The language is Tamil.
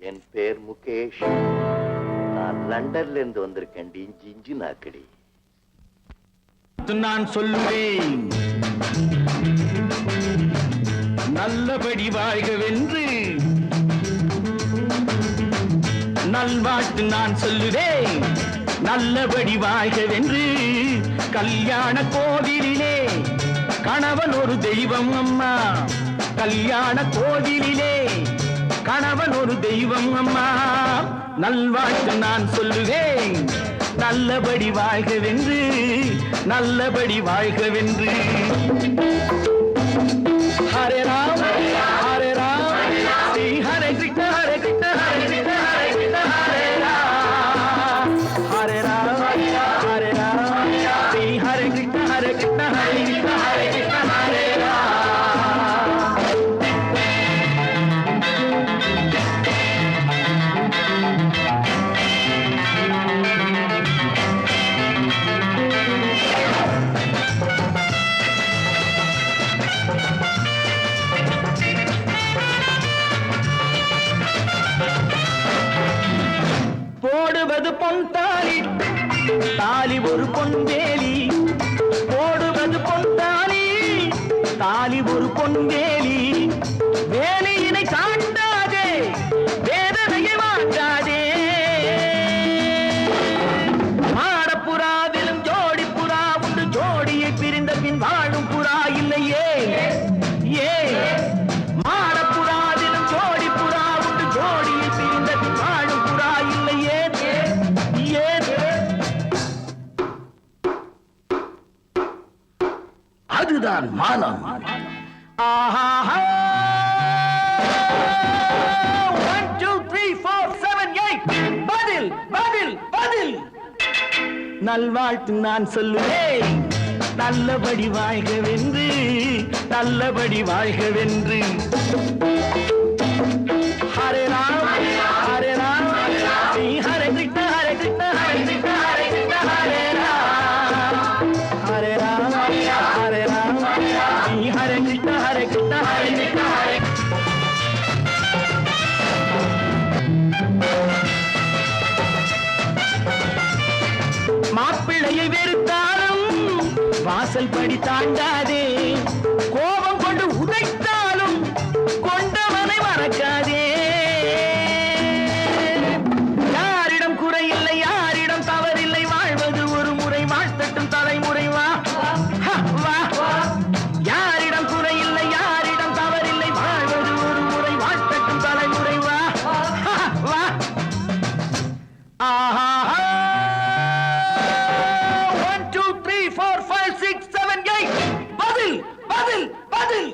என் பேர் முகேஷ். நான் லண்டன்ல இருந்து வந்திருக்கேன். இஞ்சி நாக்கடி. நான் சொல்லுவேன் நல்லபடி வாழ்கவென்று. நல்வாழ்த்து நான் சொல்லுவேன் நல்லபடி வாழ்கவென்று. கல்யாண கோவிலிலே கணவன் ஒரு தெய்வம் அம்மா. கல்யாண கோவிலிலே கணவன் ஒரு தெய்வம் அம்மா. நல்வாழ்த்து நான் சொல்லுவேன் நல்லபடி வாழ்கவென்று. நல்லபடி வாழ்கவென்று. ஹரே ராம் ஹரே ராம் ஸ்ரீ ஹரே கிருஷ்ண ஹரே கிருஷ்ண ஹரே கிருஷ்ண ஹரே கிருஷ்ண ஹரே ராம். ஹரே ராம் ஹரே ராம் ஸ்ரீ ஹரே கிருஷ்ண ஹரே கிருஷ்ண ஹரே கிருஷ்ண ஹரே கிருஷ்ண ஹரே ராம். போடுவது பொன் தாலி, தாலி ஒரு பொன்வேலி. போடுவது பொன் தாலி, தாலி ஒரு பொன்வேலி. வேலியினை தாண்டாதே, வேதனையை மாற்றாதே. மாடப்புறாவிலும் ஜோடி புறா உண்டு. ஜோடியை பிரிந்த பின் வாழும் புறா இல்லையே. ஏ மாடப்புறாவிலும் ஜோடி புறா உண்டு. ஜோடியை பிரிந்த பின் வாழும் புறா இல்லையே. அதுதான் மானம். ஆஹா 1 2 3 4 7 8 பதில் பதில் பதில். நல்வாழ்த்து நான் சொல்லுவேன் நல்லபடி வாழ்கவென்று. நல்லபடி வாழ்கவென்று. ஹரே ராம் ஹரே ராம் ஸ்ரீ ஹரே கிருஷ்ண ஹரே கிருஷ்ண ஹரே கிருஷ்ண ஹரே கிருஷ்ண ஹரே ராம். ஹரே ராம் ஹரே ராம் ஸ்ரீ ஹரே கிருஷ்ண ஹரே கிருஷ்ண ஹரே கிருஷ்ண ஹரே. மாப்பிள்ளையை வெறுத்தாலும் வாசல் படி தாண்டாதே. கோபம் கொண்டு உதைத்தாலும் கொண்டவனை மறக்காதே. யாரிடம் குறையில்லை, யாரிடம் தவறில்லை. வாழ்வது ஒரு முறை, வாழ்த்தட்டும் தலைமுறை. வா வா. யாரிடம் குறையில்லை, யாரிடம் தவறில்லை. வாழ்வது ஒரு முறை, வாழ்த்தட்டும் தலைமுறை. வா வா. ஆஹா 1 2 3 4 5 6 7 8 பதில் பதில் பதில்.